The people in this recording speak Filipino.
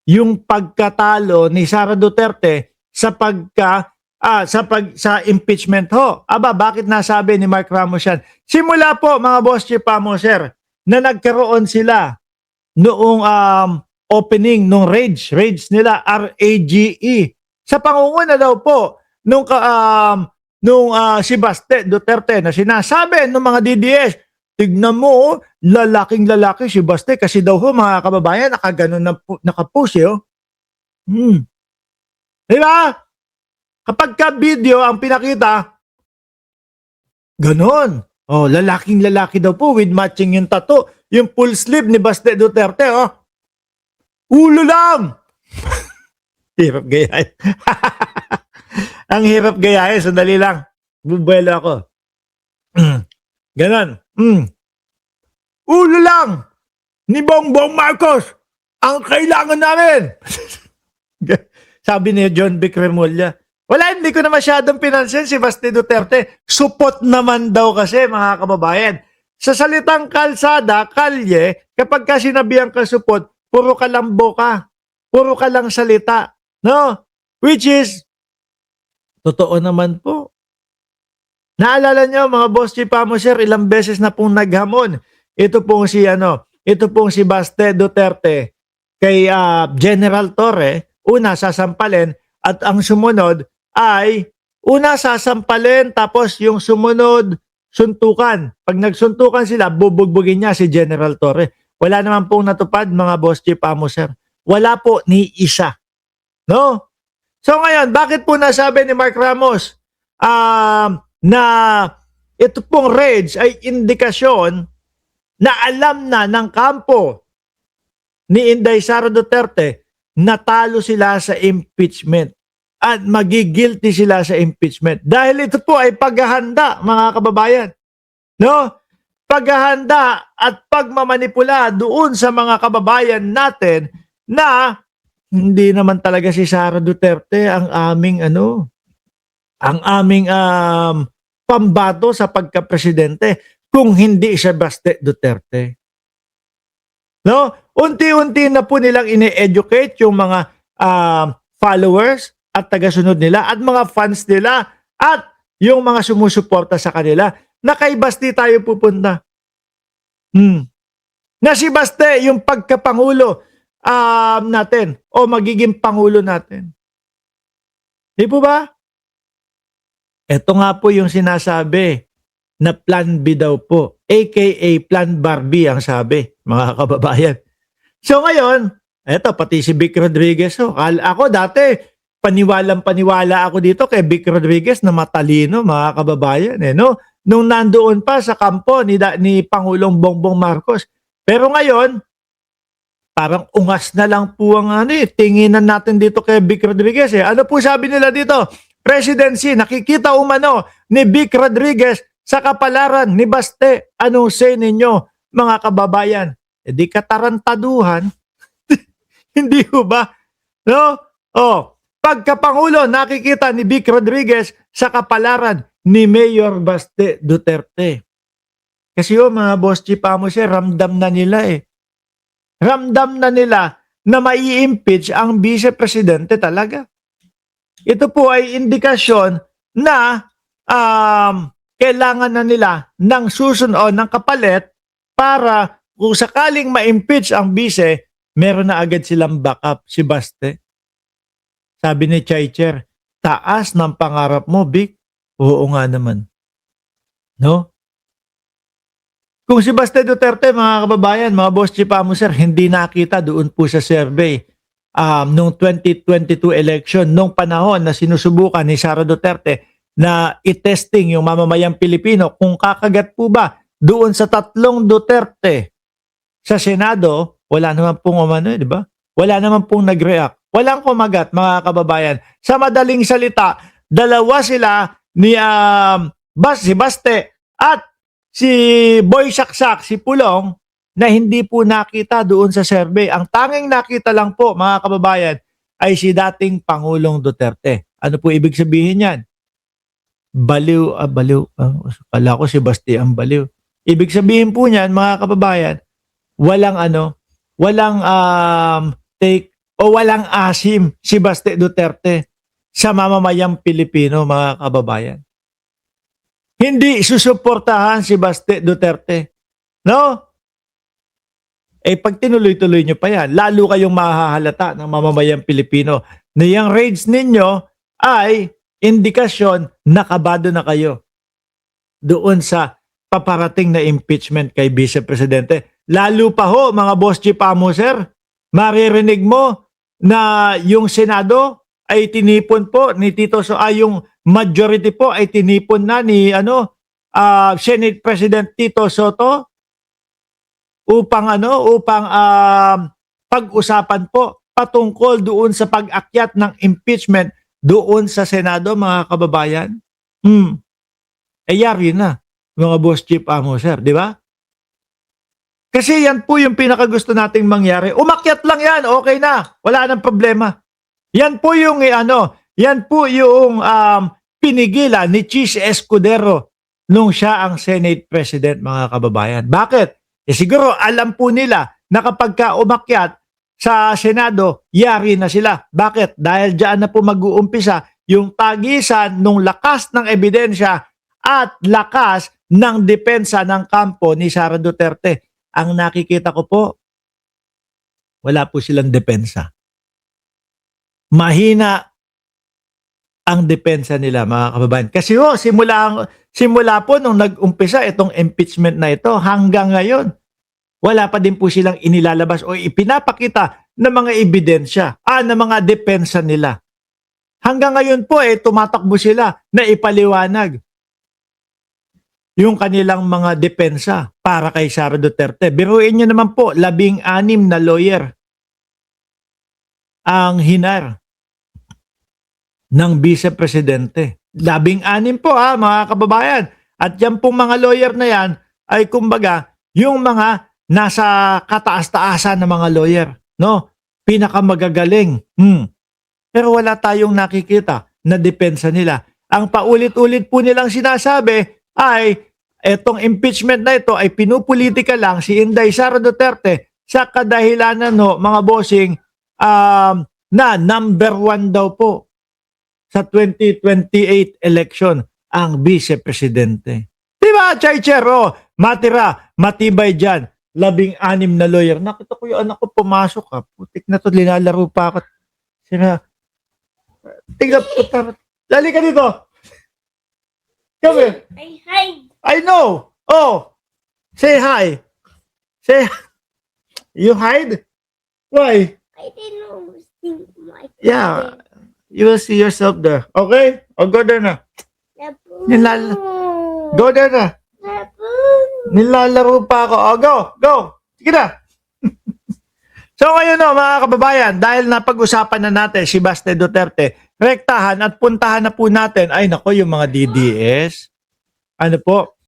yung pagkatalo ni Sara Duterte sa sa impeachment ho. Aba, bakit nasabi ni Mark Ramos yan? Simula po mga boss chief sir, na nagkaroon sila noong opening nung rage nila RAGE sa pangunguna daw po nung si Baste Duterte na sinasabi ng mga DDS, tignan mo, lalaking lalaki si Baste kasi daw ho mga kababayan nakaganon na nakapush oh. Diba? Kapag ka video ang pinakita, ganon. Oh, lalaking lalaki daw po with matching yung tattoo, yung full sleeve ni Baste Duterte oh. Ulo lang! Hirap gayahin. Ang hirap gayahin. Sandali lang. Bubuelo ako. Ganon. Ulo lang! Ni Bongbong Marcos! Ang kailangan namin! Sabi ni John Vic Remulla. Wala, hindi ko na masyadong pinansin si Baste Duterte. Supot naman daw kasi, mga kababayan. Sa salitang kalsada, kalye, kapag ka sinabihan ka supot, puro ka lang boka. Puro ka lang salita. No? Which is, totoo naman po. Naalala nyo, mga boss chief sir, ilang beses na pong naghamon. Ito pong si Baste Duterte kay General Torre, una sasampalin, at ang sumunod ay una sasampalin, tapos yung sumunod suntukan. Pag nagsuntukan sila, bubugbugin niya si General Torre. Wala naman pong natupad, mga boss chief sir. Wala po ni isa. No? So ngayon, bakit po nasabi ni Mark Ramos na ito pong rage ay indikasyon na alam na ng kampo ni Inday Sara Duterte na talo sila sa impeachment at magigilty sila sa impeachment. Dahil ito po ay paghahanda, mga kababayan. No? Paghahanda at pagmamanipula doon sa mga kababayan natin na hindi naman talaga si Sara Duterte ang aming pambato sa pagka-presidente kung hindi siya Baste Duterte. No? Unti-unti na po nilang ine-educate yung mga followers at tagasunod nila at mga fans nila at yung mga sumusuporta sa kanila na kay Baste tayo pupunta. Na si Baste yung pagkapangulo natin o magiging pangulo natin. Di po ba? Ito nga po yung sinasabi na Plan B daw po, aka Plan Barbie ang sabi, mga kababayan. So ngayon, eto pati si Vic Rodriguez. So, ako dati, paniwala ako dito kay Vic Rodriguez na matalino, mga kababayan. No? Nung nandoon pa sa kampo ni Pangulong Bongbong Marcos. Pero ngayon, parang ungas na lang po ang tinginan natin dito kay Vic Rodriguez. Ano po sabi nila dito? Presidency, nakikita umano ni Vic Rodriguez sa kapalaran ni Baste. Anong say ninyo, mga kababayan? Di katarantaduhan. Hindi ho ba? No? Pagkapangulo, nakikita ni Vic Rodriguez sa kapalaran ni Mayor Baste Duterte. Kasi mga boss chief sir, ramdam na nila Ramdam na nila na mai-impeach ang vice-presidente talaga. Ito po ay indikasyon na kailangan na nila ng susunod ng kapalit para kung sakaling ma-impeach ang vice, meron na agad silang backup si Baste. Sabi ni Chaicher, taas ng pangarap mo, Vic. Oo nga naman. No? Kung si Baste Duterte, mga kababayan, mga boss chief sir, hindi nakita doon po sa survey nung 2022 election, nung panahon na sinusubukan ni Sara Duterte na i-testing yung mamamayang Pilipino kung kakagat po ba doon sa 3 Duterte sa Senado, wala naman pong di ba? Wala naman pong nag-react. Walang kumagat, mga kababayan. Sa madaling salita, dalawa sila ni si Baste at si Boy Saksak, si Pulong, na hindi po nakita doon sa survey. Ang tanging nakita lang po, mga kababayan, ay si dating Pangulong Duterte. Ano po ibig sabihin yan? Baliw. Kala ko si Baste ang baliw. Ibig sabihin po niyan, mga kababayan, walang o walang asim si Baste Duterte sa mamamayang Pilipino, mga kababayan. Hindi susuportahan si Baste Duterte. No? Pag tinuloy-tuloy nyo pa yan, lalo kayong mahahalata ng mamamayang Pilipino na yung raids ninyo ay indikasyon na kabado na kayo doon sa paparating na impeachment kay Vice Presidente. Lalo pa ho, mga boss chief amo, sir, maririnig mo na yung Senado ay tinipon po ni Tito yung majority po ay tinipon na ni Senate President Tito Soto upang pag-usapan po patungkol doon sa pag-akyat ng impeachment doon sa Senado, mga kababayan. Yari na, mga boss chief amo, sir, di ba? Kasi yan po yung pinakagusto nating mangyari. Umakyat lang yan, okay na. Wala nang problema. Yan po yung pinigilan ni Chis Escudero nung siya ang Senate President, mga kababayan. Bakit? Siguro alam po nila na kapag umakyat sa Senado, yari na sila. Bakit? Dahil diyan na po mag-uumpisa yung tagisan ng lakas ng ebidensya at lakas ng depensa ng kampo ni Sara Duterte. Ang nakikita ko po, wala po silang depensa. Mahina ang depensa nila, mga kababayan. Kasi simula po nung nag-umpisa itong impeachment na ito hanggang ngayon, wala pa din po silang inilalabas o ipinapakita ng mga ebidensya, ng mga depensa nila. Hanggang ngayon po tumatakbo sila na ipaliwanag yung kanilang mga depensa para kay Sara Duterte. Biruin nyo naman po, 16 na lawyer ang hinar ng Vice Presidente. 16 po mga kababayan. At yan pong mga lawyer na yan ay kumbaga yung mga nasa kataas-taasan ng mga lawyer. No? Pinakamagagaling. Pero wala tayong nakikita na depensa nila. Ang paulit-ulit po nilang sinasabi ay etong impeachment na ito ay pinupolitika lang si Inday Sara Duterte sa kadahilanan mga bossing na number 1 daw po sa 2028 election ang Vice Presidente. Diba, Chaychero? Matibay dyan. 16 na lawyer. Nakita ko yung anak ko pumasok. Putik na to, linalaro pa ako. Tingnan po. Lali ka dito. Come here. Hi. I know. Oh, say hi. You hide? Why? I didn't see my Yeah, you will see yourself there. Okay? Go there na. Go there na. Nilalaro pa ako. Go. Sige na. So ngayon mga kababayan, dahil napag-usapan na natin si Baste Duterte, rektahan at puntahan na po natin, ay nako, yung mga DDS. Ano po?